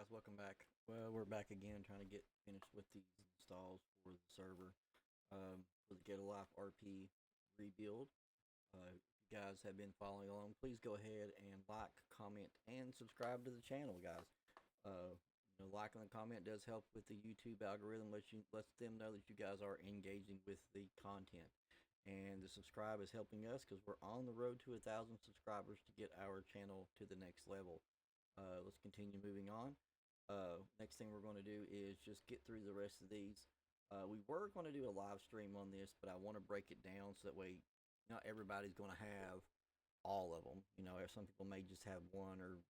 guys, welcome back. Well, we're back again trying to get finished with these installs for the server for the Get a Life RP rebuild. If you guys have been following along, please go ahead and like, comment, and subscribe to the channel, guys. Liking the comment does help with the YouTube algorithm, lets them know that you guys are engaging with the content. And the subscribe is helping us because we're on the road to 1,000 subscribers to get our channel to the next level. Let's continue moving on. Next thing we're going to do is just get through the rest of these. We were going to do a live stream on this, but I want to break it down so that way not everybody's going to have all of them. Some people may just have one or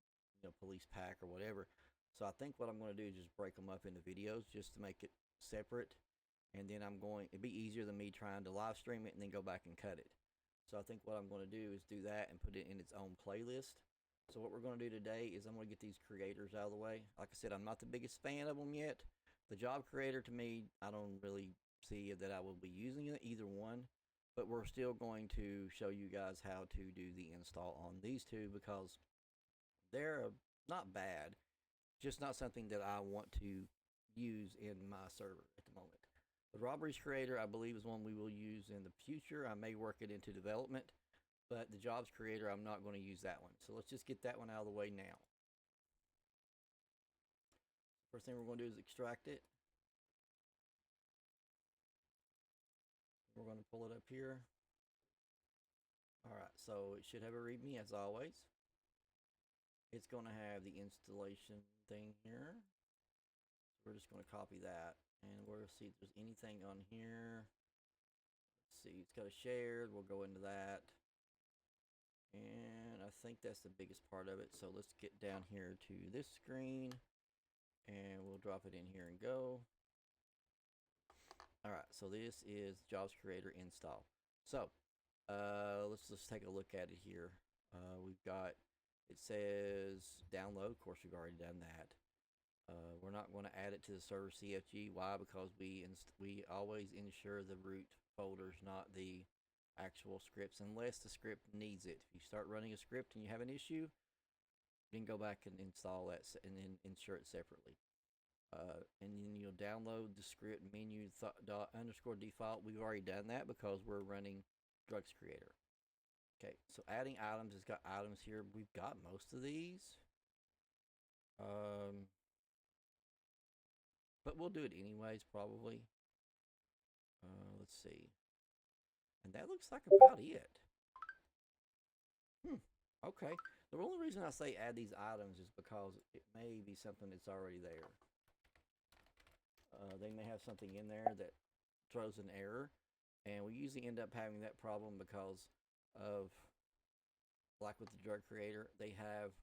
police pack or whatever. So I think what I'm going to do is just break them up into videos just to make it separate. And then it'd be easier than me trying to live stream it and then go back and cut it. So I think what I'm going to do is do that and put it in its own playlist. So what we're going to do today is I'm going to get these creators out of the way. Like I said, I'm not the biggest fan of them yet. The job creator, to me, I don't really see that I will be using either one. But we're still going to show you guys how to do the install on these two because they're not bad. Just not something that I want to use in my server at the moment. The robberies creator, I believe, is one we will use in the future. I may work it into development. But the jobs creator, I'm not going to use that one. So let's just get that one out of the way now. First thing we're going to do is extract it. We're going to pull it up here. Alright, so it should have a README as always. It's going to have the installation thing here. So we're just going to copy that. And we'll see if there's anything on here. Let's see, it's got a shared. We'll go into that. And I think that's the biggest part of it. So let's get down here to this screen and we'll drop it in here and go. All right, so this is Jobs Creator install. So let's just take a look at it here. We've got, it says download. Of course, we've already done that. We're not going to add it to the server CFG. Why? Because we always ensure the root folders, not the actual scripts, unless the script needs it. If you start running a script and you have an issue, you can go back and install that and then ensure it separately. And then you'll download the script menu _default. We've already done that because we're running drugs creator. Okay, so adding items, it's got items here. We've got most of these. But we'll do it anyways, probably. Let's see. And that looks like about it. Okay. The only reason I say add these items is because it may be something that's already there. They may have something in there that throws an error. And we usually end up having that problem because of, like with the drug creator, they have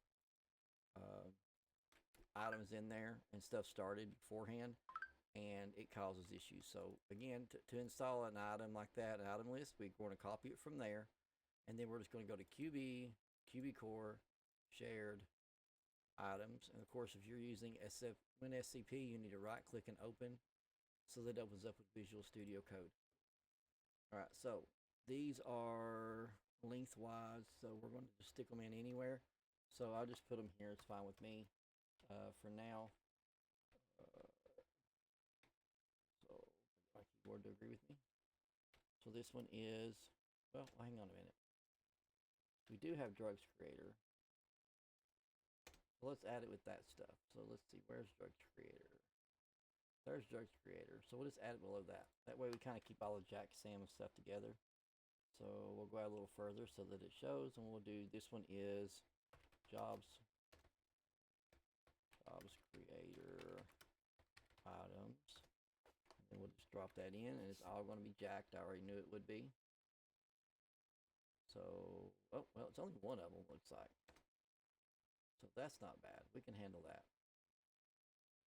items in there and stuff started beforehand. And it causes issues. So again, to install an item like that, an item list, we're going to copy it from there. And then we're just going to go to QBCore, shared items. And of course, if you're using WinSCP, you need to right click and open so that it opens up with Visual Studio Code. All right, so these are lengthwise, so we're going to just stick them in anywhere. So I'll just put them here. It's fine with me for now. My keyboard to agree with me. So this one is, well, hang on a minute. We do have drugs creator. So let's add it with that stuff. So let's see, where's drugs creator? There's drugs creator. So we'll just add it below that. That way we kind of keep all the Jaksams stuff together. So we'll go out a little further so that it shows, and we'll do, this one is jobs creator items. And we'll just drop that in, and it's all going to be jacked. I already knew it would be. So, oh, well, it's only one of them, looks like. So that's not bad. We can handle that.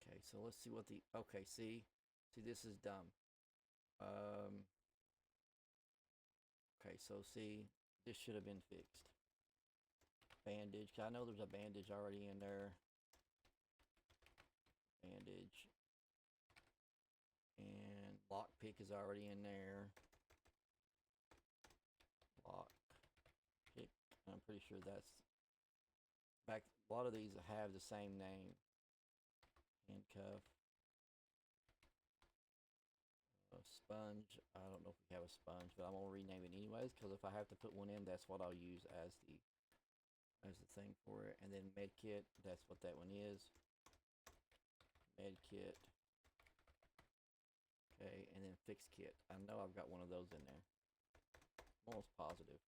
Okay, so let's see what the, okay, see, this is dumb. Okay, so see, this should have been fixed. Bandage, I know there's a bandage already in there. Bandage. And lockpick is already in there. Lockpick. I'm pretty sure that's back. A lot of these have the same name. handcuff, sponge. I don't know if we have a sponge, but I'm gonna rename it anyways because if I have to put one in, that's what I'll use as the thing for it. And then med kit, that's what that one is. Med kit. Okay, and then fix kit. I know I've got one of those in there. I'm almost positive.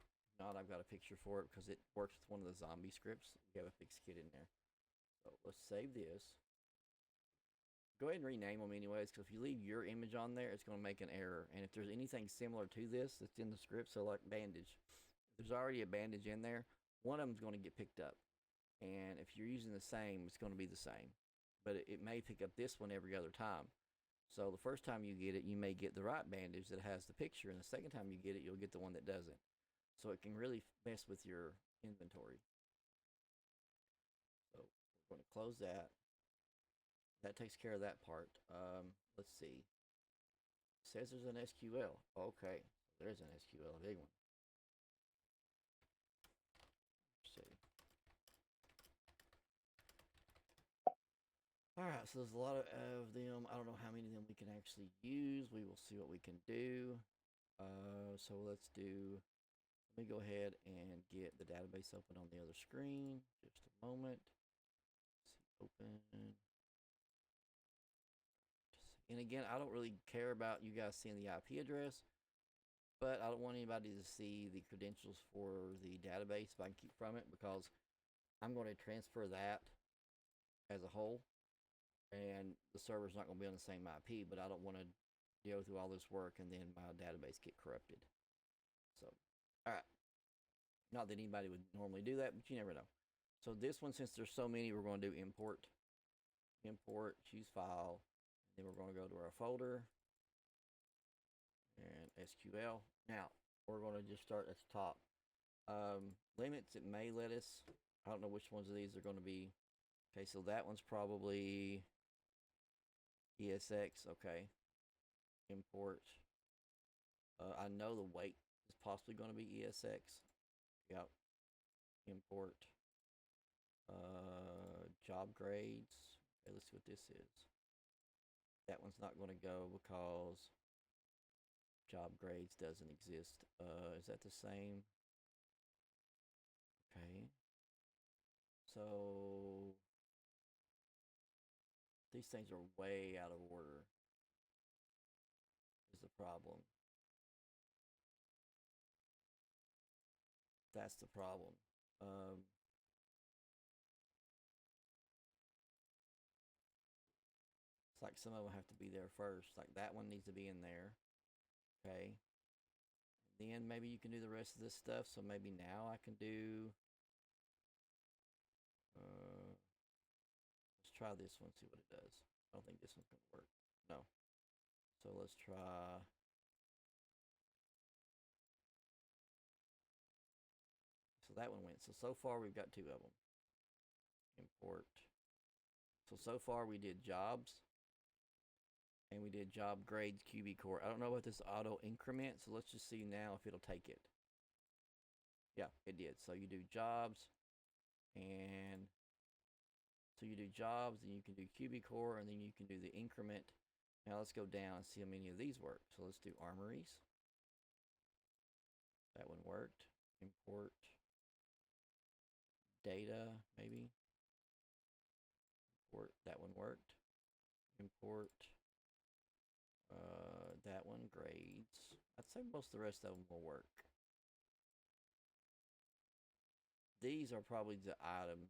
If not, I've got a picture for it because it works with one of the zombie scripts. We have a fix kit in there. So let's save this. Go ahead and rename them anyways, because if you leave your image on there, it's going to make an error. And if there's anything similar to this that's in the script, so like bandage, if there's already a bandage in there, one of them's going to get picked up. And if you're using the same, it's going to be the same. But it may pick up this one every other time. So the first time you get it, you may get the right bandage that has the picture, and the second time you get it, you'll get the one that doesn't. So it can really mess with your inventory. So we're going to close that. That takes care of that part. Let's see. It says there's an SQL. Okay, there's an SQL, a big one. Let's see. Alright, so there's a lot of them. I don't know how many of them we can actually use. We will see what we can do. So let's do, let me go ahead and get the database open on the other screen. Just a moment. Let's see, open. And again, I don't really care about you guys seeing the IP address, but I don't want anybody to see the credentials for the database if I can keep from it, because I'm going to transfer that as a whole, and the server's not going to be on the same IP, but I don't want to go through all this work and then my database get corrupted. So, all right. Not that anybody would normally do that, but you never know. So this one, since there's so many, we're going to do import. Import, choose file. Then we're going to go to our folder and SQL. Now, we're going to just start at the top. Limits, it may let us. I don't know which ones of these are going to be. Okay, so that one's probably ESX. Okay. Import. I know the weight is possibly going to be ESX. Yep. Import. Job grades. Okay, let's see what this is. That one's not going to go because job grades doesn't exist. Is that the same? Okay. So these things are way out of order is the problem. That's the problem. It's like some of them have to be there first. Like that one needs to be in there. Okay. Then maybe you can do the rest of this stuff. So maybe now I can do. Let's try this one, see what it does. I don't think this one's gonna work. No. So let's try. So that one went. So far we've got two of them. Import. So far we did jobs. And we did job grades QBCore. I don't know about this auto increment, so let's just see now if it'll take it. Yeah, it did. So you do jobs, and so you do jobs, and you can do QBCore, and then you can do the increment. Now let's go down and see how many of these work. So let's do armories. That one worked. Import data, maybe. Import, that one worked. Import that one, grades. I'd say most of the rest of them will work. These are probably the items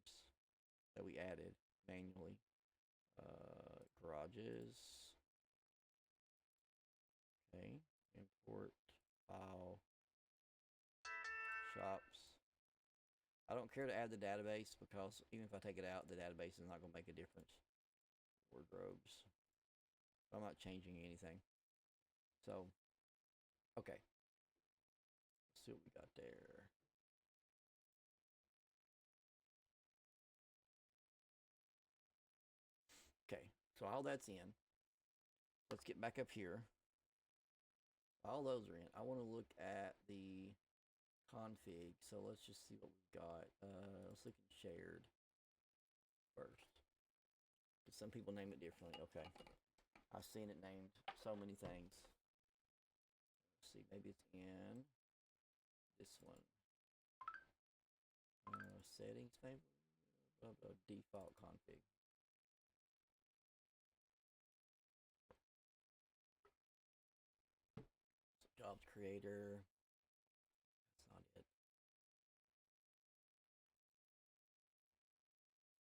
that we added manually. Garages. Okay. Import file. Shops. I don't care to add the database because even if I take it out, the database is not going to make a difference. Wardrobes. I'm not changing anything. So, okay. Let's see what we got there. Okay, so all that's in. Let's get back up here. All those are in. I want to look at the config. So let's just see what we've got. Let's look at shared first. Some people name it differently. Okay. I've seen it named so many things. Let's see, maybe it's in this one. Settings, maybe? Default config. So jobs creator. That's not it.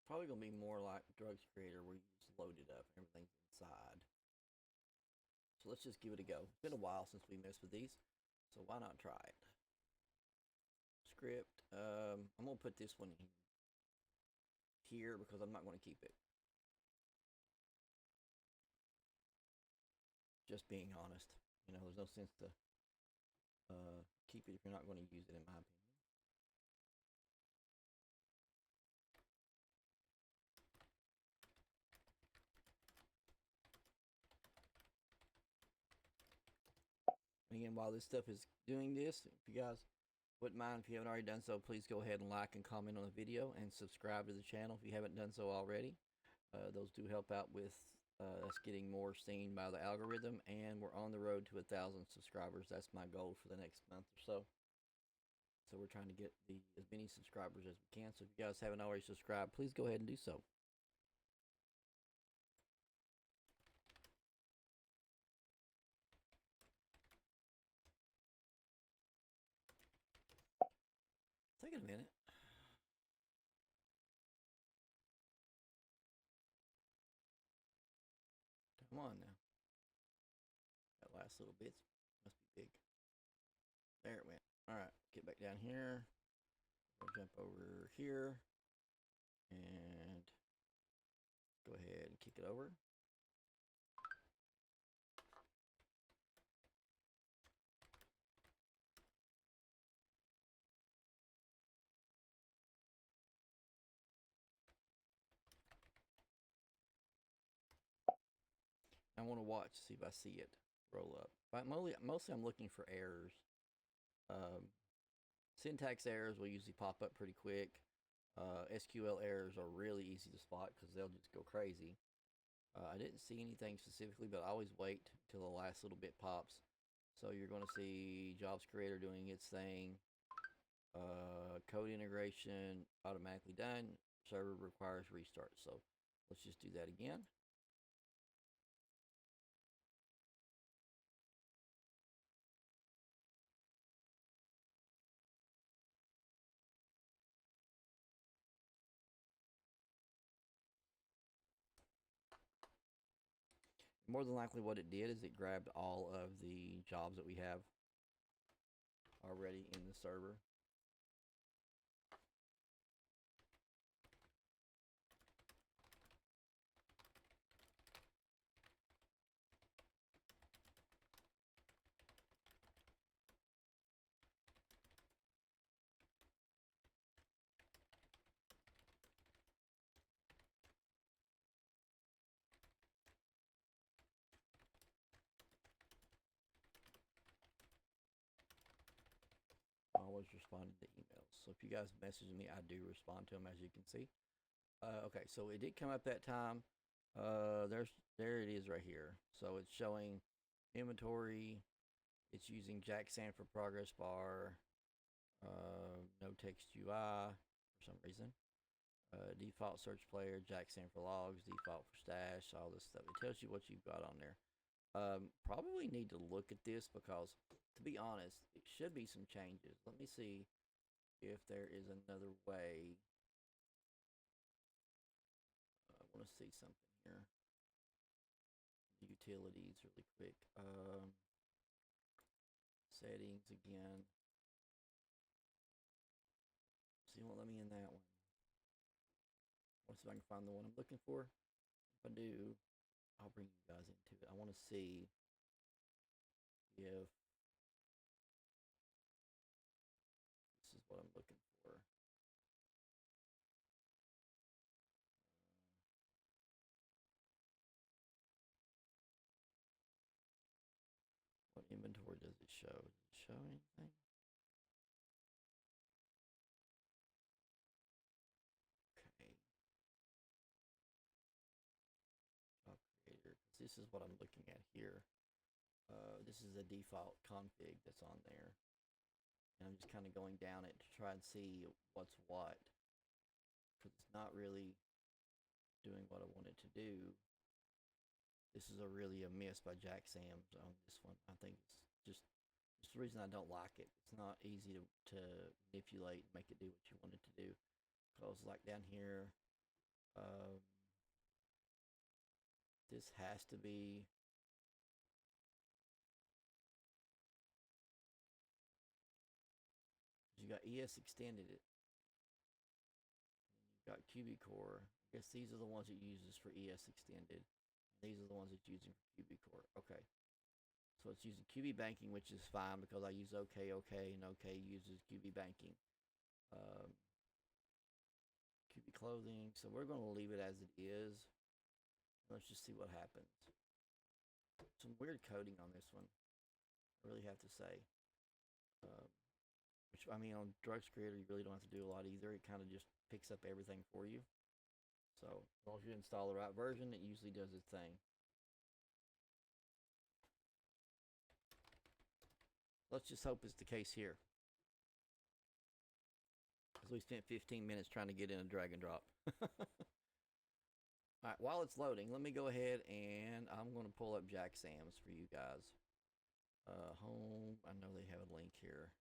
Probably gonna be more like drugs creator where you just load it up and everything's inside. So let's just give it a go. It's been a while since we messed with these, so why not try it? Script. I'm gonna put this one in here because I'm not gonna keep it. Just being honest, you know, there's no sense to keep it if you're not going to use it, in my opinion. And again, while this stuff is doing this, if you guys wouldn't mind, if you haven't already done so, please go ahead and like and comment on the video and subscribe to the channel if you haven't done so already. Those do help out with us getting more seen by the algorithm, and we're on the road to 1,000 subscribers. That's my goal for the next month or so. So we're trying to get as many subscribers as we can. So if you guys haven't already subscribed, please go ahead and do so. Take a minute. Come on now. That last little bit must be big. There it went. All right, get back down here. We'll jump over here and go ahead and kick it over. I want to watch, see if I see it roll up. But mostly I'm looking for errors. Syntax errors will usually pop up pretty quick. SQL errors are really easy to spot because they'll just go crazy. I didn't see anything specifically, but I always wait till the last little bit pops. So you're going to see Jobs Creator doing its thing. Code integration automatically done. Server requires restart. So let's just do that again. More than likely what it did is it grabbed all of the jobs that we have already in the server. Always responding to emails. So if you guys message me, I do respond to them, as you can see. Okay, so it did come up that time. There it is right here. So it's showing inventory. It's using Jaksams for progress bar. No text UI for some reason. Default search player, Jaksams for logs, default for stash, all this stuff. It tells you what you've got on there. Probably need to look at this because, to be honest, it should be some changes. Let me see if there is another way. I want to see something here. Utilities really quick. Settings again. See, it won't let me in that one. Let's see if I can find the one I'm looking for. If I do, I'll bring you guys into it. I want to see if this is what I'm looking for. What inventory does it show? Does it show anything? Okay. this is what I'm looking at here. This is the default config that's on there. And I'm just kind of going down it to try and see what's what. Because it's not really doing what I want it to do. This is really a miss by Jaksams on this one. I think it's the reason I don't like it. It's not easy to manipulate and make it do what you want it to do. Because like down here, this has to be you got ES extended it. And you've got QBCore. I guess these are the ones it uses for ES extended. And these are the ones it's using for QBCore. Okay. So it's using QB banking, which is fine because I use OK, and OK uses QB banking. QB clothing. So we're going to leave it as it is. Let's just see what happens. Some weird coding on this one, I really have to say. Which, I mean, on Drugs Creator, you really don't have to do a lot either. It kind of just picks up everything for you. So as long as you install the right version, it usually does its thing. Let's just hope it's the case here. Because we spent 15 minutes trying to get in a drag and drop. Alright, while it's loading, let me go ahead and I'm going to pull up Jaksams for you guys. Home, I know they have a link here.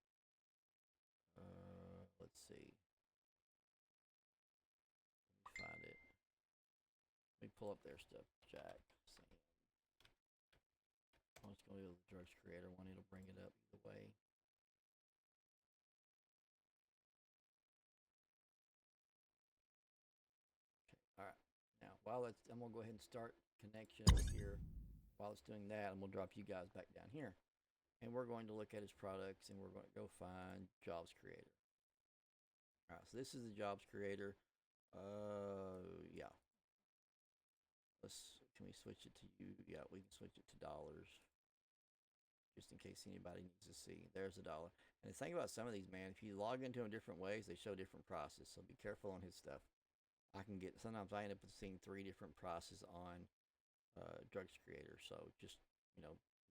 Let's see. Let me find it. Let me pull up their stuff. Jaksams. I'm just going to do the Drugs Creator one. It'll bring it up either way. Okay. All right. Now, while it's, I'm going to go ahead and start connection over here. While it's doing that, I'm going to drop you guys back down here. And we're going to look at his products, and we're going to go find Jobs Creator. All right, so this is the Jobs Creator. Yeah. Can we switch it to you? Yeah, we can switch it to dollars. Just in case anybody needs to see. There's $1. And the thing about some of these, man, if you log into them different ways, they show different prices. So be careful on his stuff. Sometimes I end up seeing 3 different prices on Drugs Creator. So just,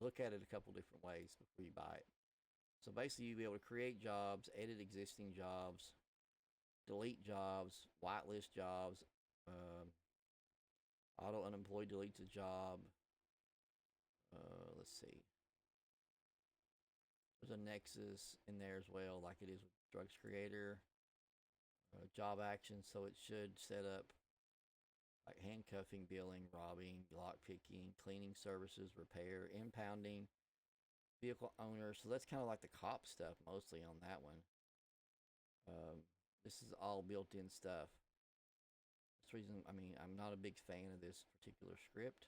look at it a couple different ways before you buy it. So basically, you'll be able to create jobs, edit existing jobs, delete jobs, whitelist jobs, auto unemployed deletes a job. Let's see. There's a Nexus in there as well, like it is with Drugs Creator. Job actions, so it should set up like handcuffing, billing, robbing, lock picking, cleaning services, repair, impounding, vehicle owner. So that's kind of like the cop stuff mostly on that one. This is all built-in stuff. This reason, I mean, I'm not a big fan of this particular script.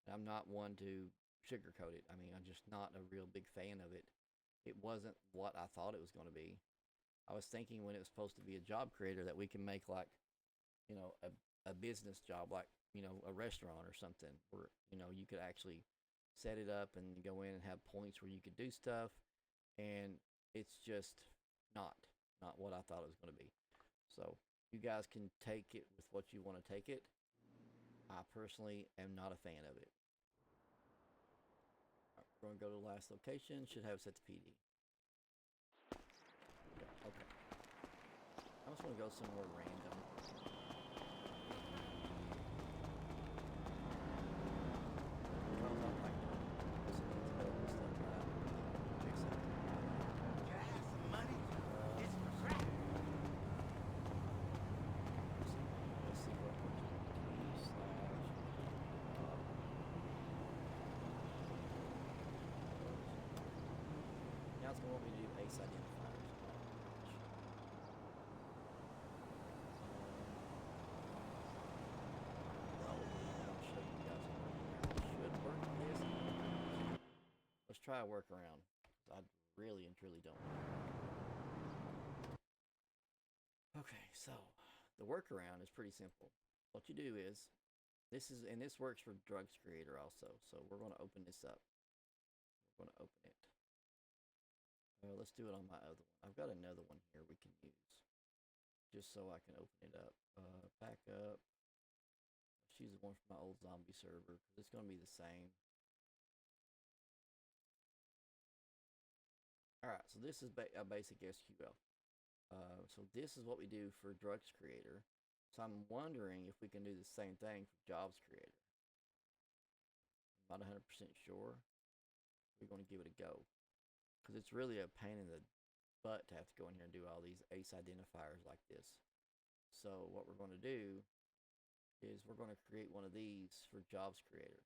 I'm not one to sugarcoat it. I mean, I'm just not a real big fan of it. It wasn't what I thought it was going to be. I was thinking when it was supposed to be a job creator that we can make like, a business job, like, a restaurant or something where, you could actually set it up and go in and have points where you could do stuff. And it's just not what I thought it was going to be. So you guys can take it with what you want to take it. I personally am not a fan of it. All right, we're going to go to the last location. Should have it set to PD. Yeah, okay. I just want to go somewhere random. Now it's going to want me to do ACE identifiers. I'll show you guys should work this. Let's try a workaround. I really and truly don't know. Okay, so the workaround is pretty simple. What you do is, this works for Drugs Creator also. So we're going to open this up. We're going to open it. Let's do it on my other one. I've got another one here we can use, just so I can open it up. Back up. Let's let's use the one from my old zombie server, because it's going to be the same. Alright, so this is a basic SQL. So this is what we do for drugs creator. So I'm wondering if we can do the same thing for jobs creator. I'm not 100% sure. We're going to give it a go, because it's really a pain in the butt to have to go in here and do all these ACE identifiers like this. So what we're going to do is we're going to create one of these for jobs creator.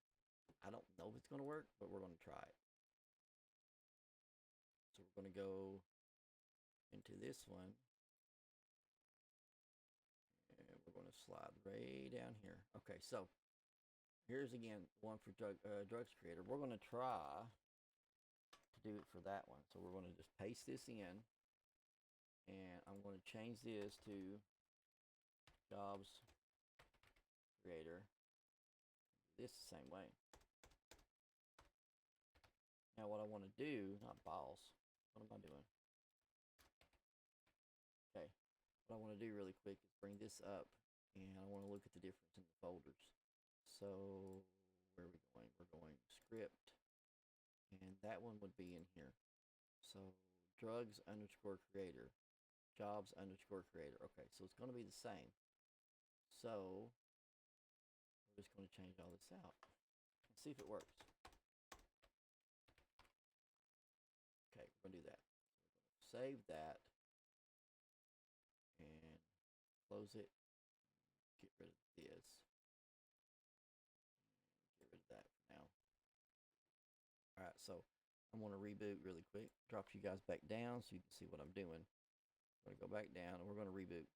I don't know if it's going to work, but we're going to try it. So we're going to go into this one, and we're going to slide way down here. Okay, so here's again one for drugs creator. We're going to try to do it for that one. So we're going to just paste this in, and I'm going to change this to jobs creator. This the same way. Now what I want to do, not balls. What am I doing? Okay, what I want to do really quick is bring this up, and I want to look at the difference in the folders. So where are we going? We're going script, and that one would be in here. So drugs underscore creator, jobs underscore creator. Okay, so it's going to be the same. So we're just going to change all this out and see if it works. Okay, we're going to do that. So we're going to save that and close it. Get rid of this. Get rid of that for now. Alright, so I'm going to reboot really quick. Drop you guys back down so you can see what I'm doing. I'm going to go back down and we're going to reboot.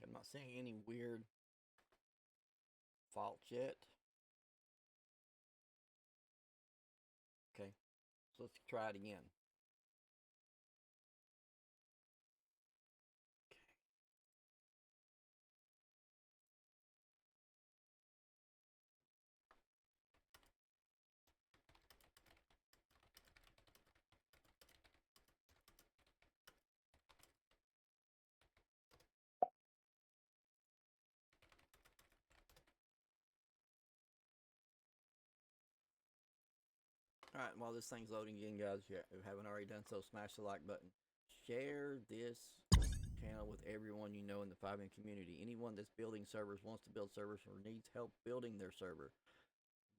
I'm not seeing any weird faults yet. Okay, so let's try it again. Alright, while this thing's loading again, guys, if you haven't already done so, smash the like button. Share this channel with everyone you know in the FiveM community. Anyone that's building servers, wants to build servers, or needs help building their server,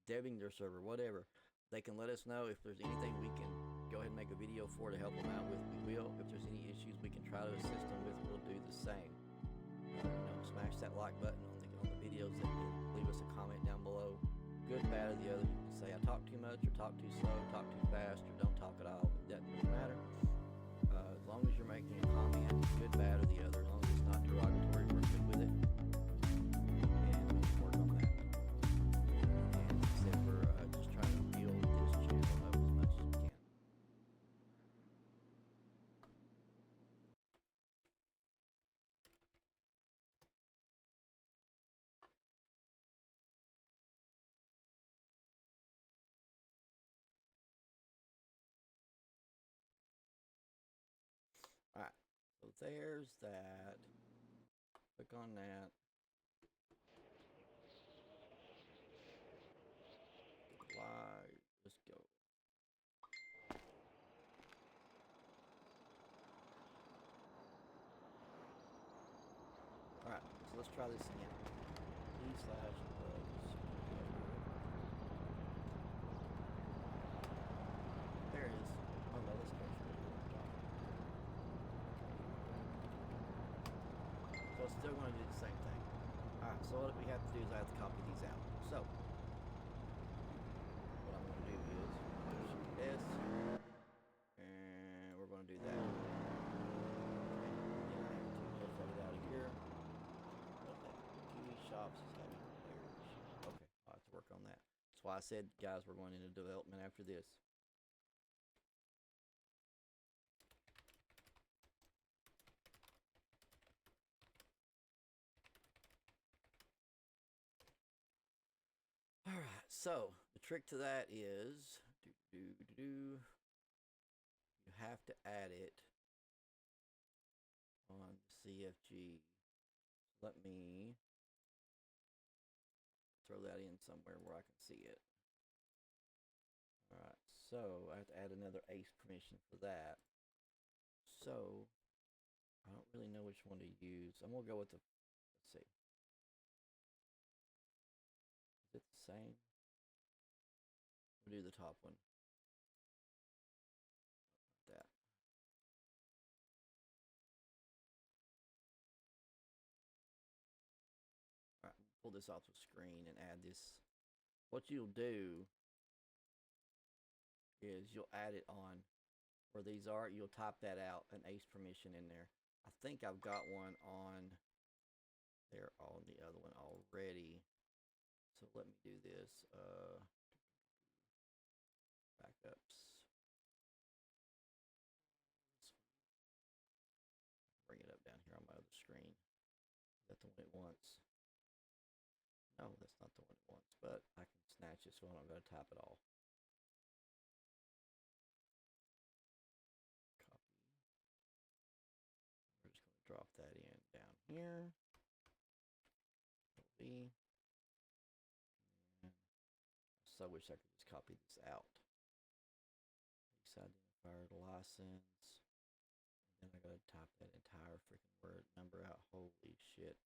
debbing their server, whatever, they can let us know. If there's anything we can go ahead and make a video for to help them out with, we will. If there's any issues we can try to assist them with, we'll do the same. Smash that like button on the videos. Leave us a comment down below. Good, bad, or the other. You can say I talk too much, or talk too slow, talk too fast, or don't talk at all. It doesn't matter. As long as you're making a comment, good, bad, or the other, as long as it's not derogatory, we're good with it. And we can work on that. And like I said, we're just trying to build this channel up as much as we can. Alright, so there's that. Click on that. Apply. Just go. Alright, so let's try this again. E/bugs. There it is. Oh no, let's go. So it's still going to do the same thing. Alright, so what we have to do is I have to copy these out. So, what I'm going to do is Shift S, and we're going to do that. And I have to edit it out of here. TV shops is having errors. Okay, I'll have to work on that. That's why I said, guys, we're going into development after this. So the trick to that is you have to add it on CFG. Let me throw that in somewhere where I can see it. All right, so I have to add another ACE permission for that. So I don't really know which one to use. I'm gonna go with the, let's see. Is it the same? We'll do the top one. Like that. All right, pull this off the screen and add this. What you'll do is you'll add it on where these are. You'll type that out, an ACE permission in there. I think I've got one on there on the other one already. So let me do this. Backups. Bring it up down here on my other screen. Is that the one it wants? No, that's not the one it wants, but I can snatch it so I'm not going to type it all. Copy. We're just going to drop that in down here. V. And I so wish I could just copy this out. Lease identifier, the license. And then I gotta type that entire freaking word number out. Holy shit.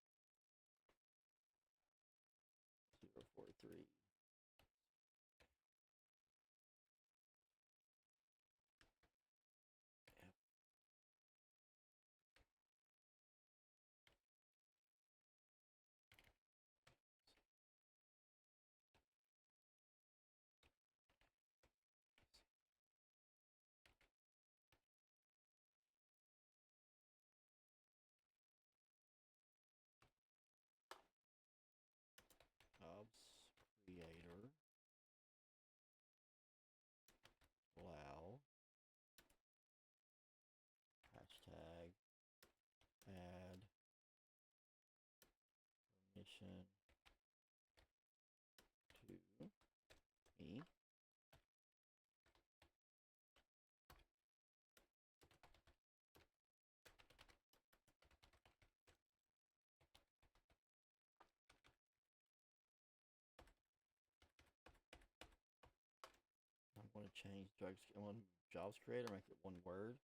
043. Yep. Jobs creator. Allow. Hashtag. Add. Permission to me. I'm going to change jobs creator, make it one word,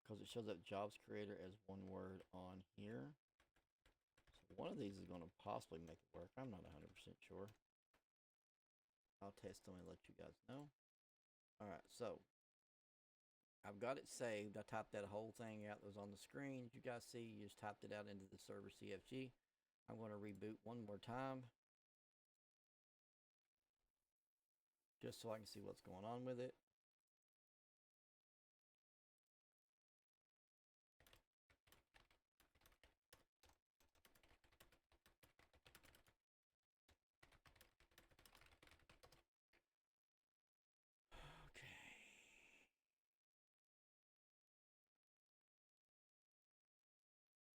because it shows up jobs creator as one word on here. So one of these is going to possibly make it work. I'm not 100% sure. I'll test them and let you guys know. All right, so I've got it saved. I typed that whole thing out that was on the screen. You guys see, you just typed it out into the server CFG. I'm going to reboot one more time, just so I can see what's going on with it.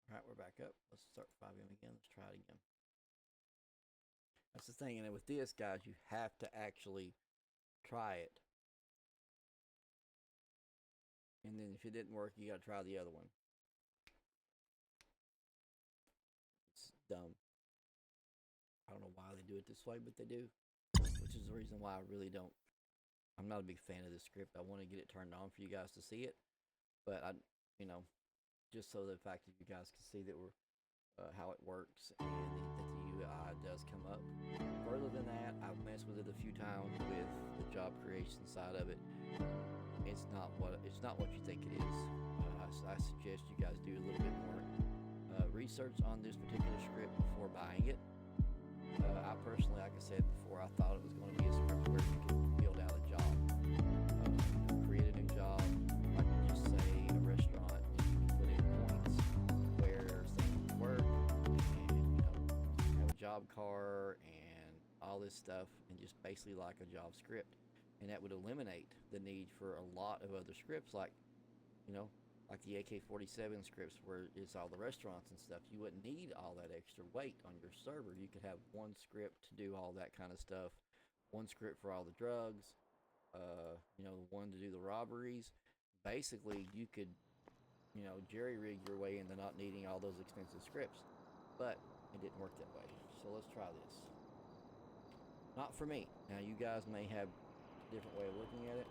All right, we're back up. Let's start FiveM again. Let's try it again. That's the thing, and with this, guys, you have to actually try it. And then if it didn't work, you got to try the other one. It's dumb. I don't know why they do it this way, but they do. Which is the reason why I really don't. I'm not a big fan of this script. I want to get it turned on for you guys to see it. But just so the fact that you guys can see that we're how it works and that the UI does come up. Further than that, I've messed with it a few times with the job creation side of it. It's not what you think it is. I suggest you guys do a little bit more research on this particular script before buying it. I personally, like I said before, I thought it was going to be a script where you could build out a job, create a new job, like just say a restaurant, and put in points where things work, and have a job car and all this stuff, and just basically like a job script, and that would eliminate the need for a lot of other scripts, like like the AK-47 scripts where it's all the restaurants and stuff. You wouldn't need all that extra weight on your server. You could have one script to do all that kind of stuff one script for all the drugs, you know, one to do the robberies. Basically, you could, you know, jerry rig your way into not needing all those expensive scripts, but it didn't work that way. So let's try this. Not for me. Now you guys may have a different way of looking at it.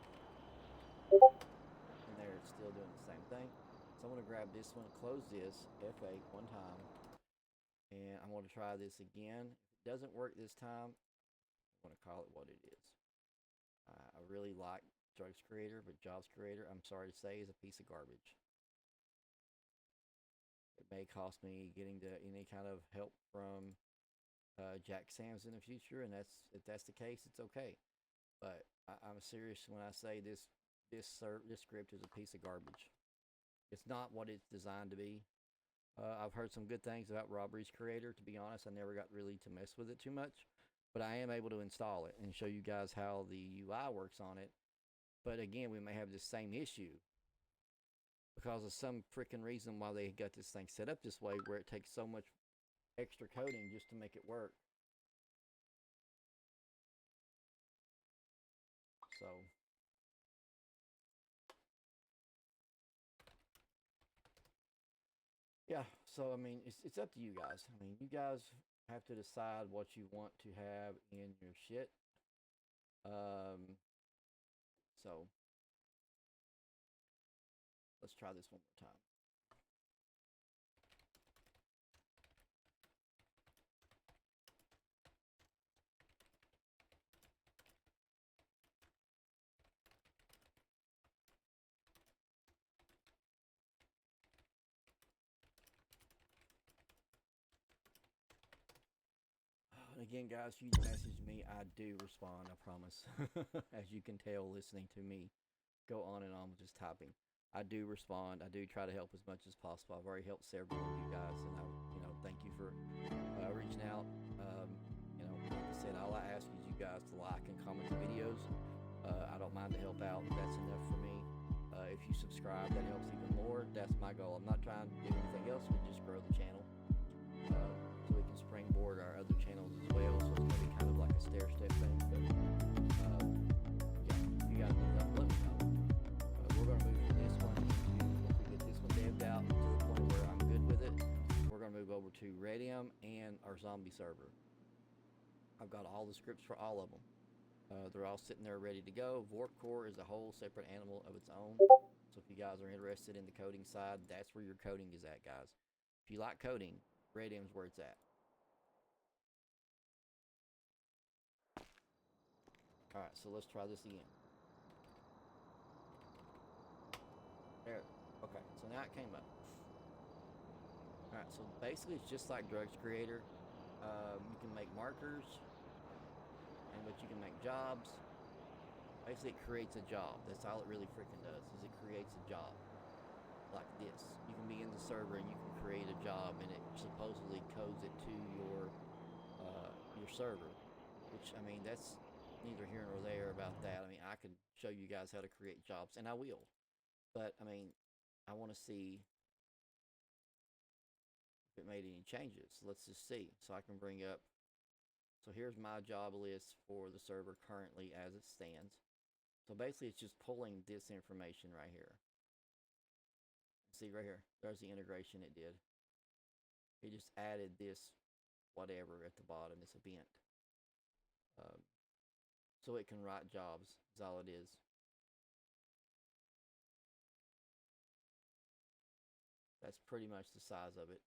And there it's still doing the same thing. So I'm going to grab this one, close this, F8 one time, and I'm going to try this again. If it doesn't work this time, I'm going to call it what it is. I really like Drugs Creator, but Jobs Creator, I'm sorry to say, is a piece of garbage. It may cost me getting to any kind of help from Jaksams in the future, and if that's the case, it's okay. But I'm serious when I say this script is a piece of garbage. It's not what it's designed to be. I've heard some good things about Robberies Creator. To be honest, I never got really to mess with it too much, but I am able to install it and show you guys how the UI works on it. But again, we may have the same issue because of some freaking reason why they got this thing set up this way, where it takes so much extra coding just to make it work. So yeah, so I mean, it's up to you guys. I mean, you guys have to decide what you want to have in your shit. So let's try this one more time. Again, guys, you message me, I do respond, I promise. As you can tell, listening to me go on and on with just typing, I do respond. I do try to help as much as possible. I've already helped several of you guys, and I, you know, thank you for reaching out. You know, like I said, all I ask is you guys to like and comment the videos. I don't mind to help out. That's enough for me. If you subscribe, that helps even more. That's my goal. I'm not trying to do anything else, but just grow the channel. So we can springboard our other channels as well. So it's going to be kind of like a stair-step thing. But yeah, if you guys need help, let me know. We're going to move from this one to, once we get this one devved out to the point where I'm good with it, we're going to move over to Radium and our zombie server. I've got all the scripts for all of them. They're all sitting there ready to go. QBCore is a whole separate animal of its own. So if you guys are interested in the coding side, that's where your coding is at, guys. If you like coding, Radium's where it's at. Alright, so let's try this again. There. Okay, so now it came up. Alright, so basically it's just like Drugs Creator. You can make markers, but you can make jobs. Basically it creates a job. That's all it really freaking does, is it creates a job. Like this. You can be in the server and you can create a job, and it supposedly codes it to your server. Which, I mean, that's neither here nor there about that. I mean, I can show you guys how to create jobs, and I will. But, I mean, I want to see if it made any changes. Let's just see. So I can bring up, so here's my job list for the server currently as it stands. So basically it's just pulling this information right here. See right here, there's the integration it did. It just added this whatever at the bottom, this event. So it can write jobs, is all it is. That's pretty much the size of it.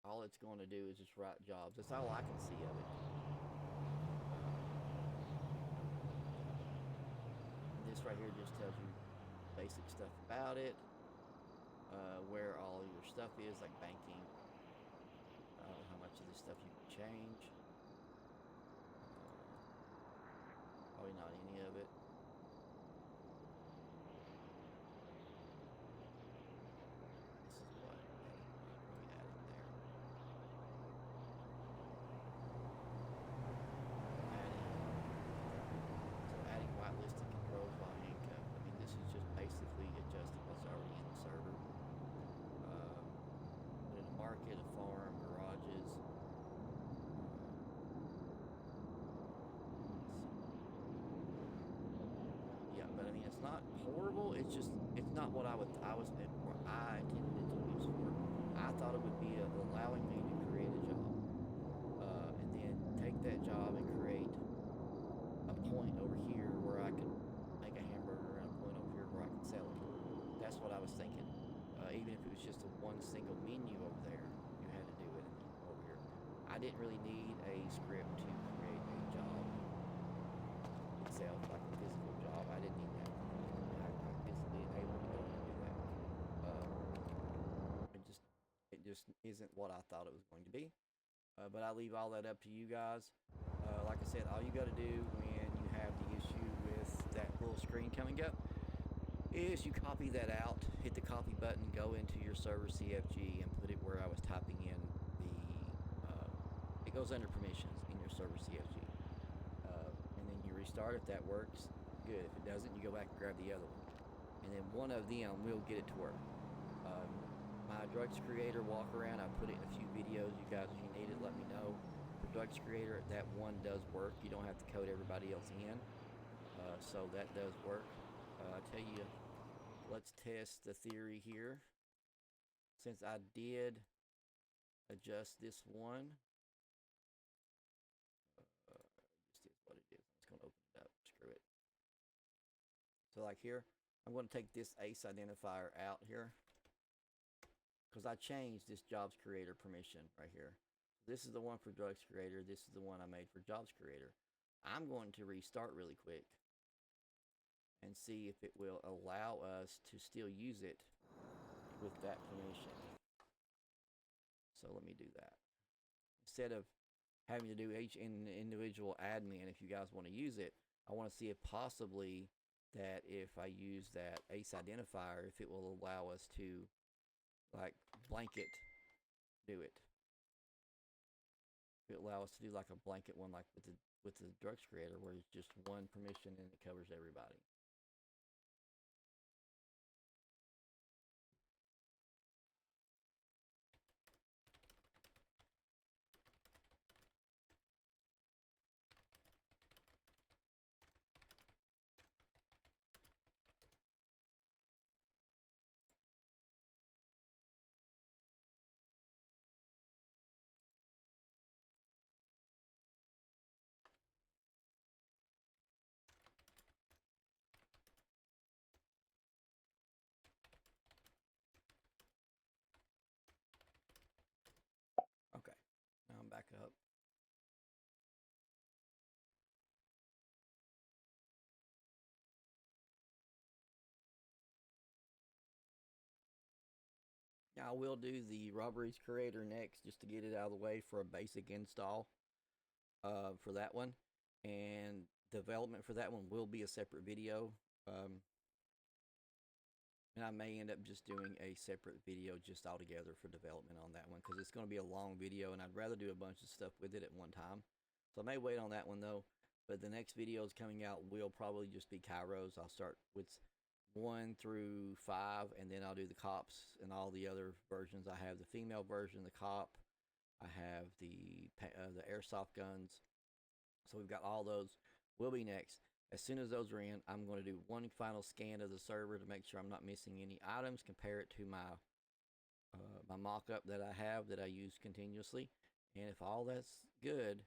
All it's going to do is just write jobs. That's all I can see of it. This right here just tells you basic stuff about it, where all your stuff is, like banking. I don't know how much of this stuff you can change. Probably not any of it. horrible. It's just, it's not what I was intended it to be used for. I thought it would be allowing me to create a job, and then take that job and create a point over here where I could make a hamburger, and a point over here where I could sell it. That's what I was thinking. Even if it was just a one single menu over there, you had to do it over here. I didn't really need a script to create a job itself, like a physical job. I didn't need that. I'm physically able to go in and do that. It just isn't what I thought it was going to be. But I leave all that up to you guys. Like I said, all you got to do when you have the issue with that little screen coming up is you copy that out, hit the copy button, go into your server CFG and put it where I was typing in it goes under permissions in your server CFG. And then you restart if that works, good. If it doesn't, you go back and grab the other one. And then one of them will get it to work. My drugs creator walk around, I put it in a few videos. You guys, if you need it, let me know. For drugs creator, that one does work. You don't have to code everybody else in. So that does work. I tell you, let's test the theory here. Since I did adjust this one, just is what it is. I'm just going to open it up. Screw it. So like here, I'm going to take this ACE identifier out here because I changed this jobs creator permission right here. This is the one for drugs creator. This is the one I made for jobs creator. I'm going to restart really quick and see if it will allow us to still use it with that permission. So let me do that. Instead of having to do each individual admin, if you guys want to use it, I want to see if possibly that if I use that ACE identifier, if it will allow us to like blanket do it. If it allow us to do like a blanket one, like with the drugs creator, where it's just one permission and it covers everybody. Okay, now I'm back up. Now I will do the robberies creator next, just to get it out of the way for a basic install for that one. And development for that one will be a separate video. And I may end up just doing a separate video just altogether for development on that one, because it's going to be a long video and I'd rather do a bunch of stuff with it at one time. So I may wait on that one though. But the next videos coming out will probably just be Kairos. I'll start with 1 through 5, and then I'll do the cops and all the other versions. I have the female version, the cop. I have the airsoft guns. So we've got all those. Will be next. As soon as those are in, I'm going to do one final scan of the server to make sure I'm not missing any items. Compare it to my my mock-up that I have that I use continuously. And if all that's good,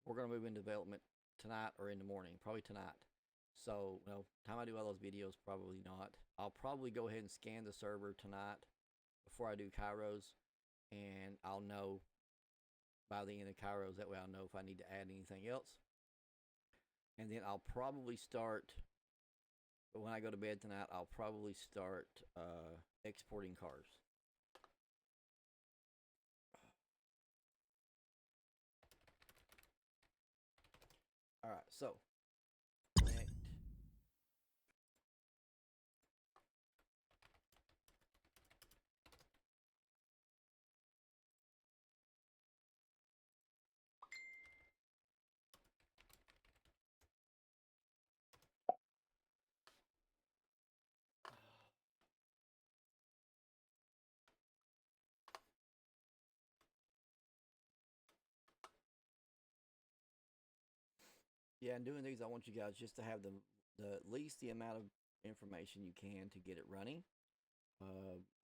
we're going to move into development tonight or in the morning, probably tonight. So, well, time I do all those videos, probably not. I'll probably go ahead and scan the server tonight before I do Kairos, and I'll know by the end of Kairos. That way I'll know if I need to add anything else. And then I'll probably start, when I go to bed tonight, I'll probably start exporting cars. All right, so connect. Yeah, and doing these, I want you guys just to have the least the amount of information you can to get it running.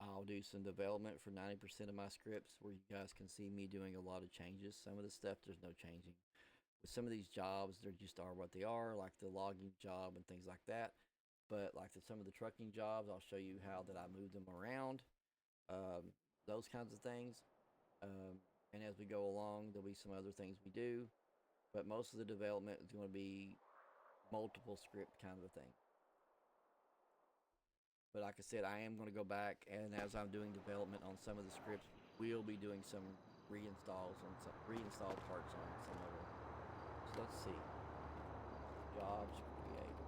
I'll do some development for 90% of my scripts where you guys can see me doing a lot of changes. Some of the stuff there's no changing. With some of these jobs, they just are what they are, like the logging job and things like that. But like some of the trucking jobs, I'll show you how that I move them around, those kinds of things. And as we go along, there'll be some other things we do. But most of the development is going to be multiple script kind of a thing. But like I said, I am going to go back, and as I'm doing development on some of the scripts, we'll be doing some reinstalls on some reinstall parts on some of them. So let's see. Jobs created.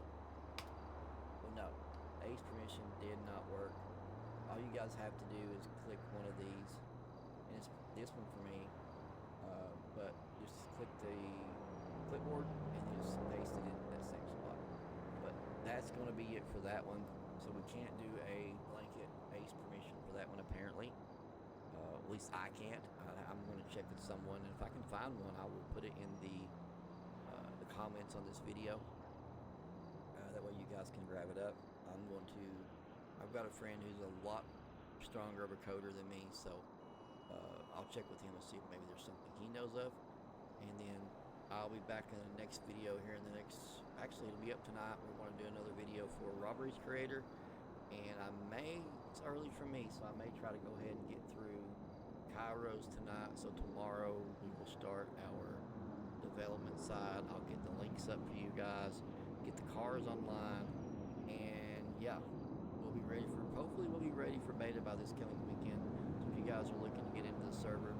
Well, no, Ace permission did not work. All you guys have to do is click one of these, and it's this one for me. But just click the clipboard and just paste it in that same spot. But that's going to be it for that one. So we can't do a blanket Ace permission for that one apparently. At least I can't. I'm going to check with someone, and if I can find one, I will put it in the comments on this video. That way you guys can grab it up. I've got a friend who's a lot stronger of a coder than me, so I'll check with him and see if maybe there's something he knows of. And then I'll be back in the next video here in the next, actually it'll be up tonight. We're going to do another video for Robberies Creator, and it's early for me, so I may try to go ahead and get through Kairos tonight. So tomorrow we will start our development side. I'll get the links up for you guys, get the cars online, and yeah, hopefully we'll be ready for beta by this coming weekend. So if you guys are looking to get into the server,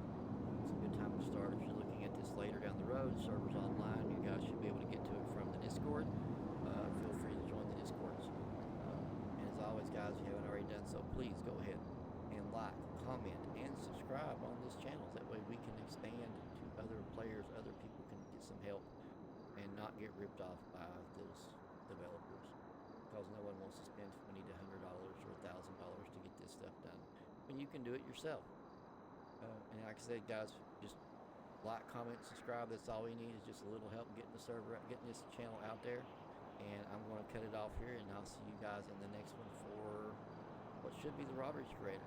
it's a good time to start. If you're looking at this later down the road, the server's online, you guys should be able to get to it from the Discord. Feel free to join the Discords. And as always, guys, if you haven't already done so, please go ahead and like, comment, and subscribe on this channel. That way we can expand to other players, other people can get some help and not get ripped off by those developers. Because no one wants to spend $20 to $100 or $1,000 to get this stuff done when you can do it yourself. And like I said, guys, just like, comment, subscribe. That's all we need is just a little help getting the server, getting this channel out there. And I'm going to cut it off here, and I'll see you guys in the next one for what should be the Robberies Creator.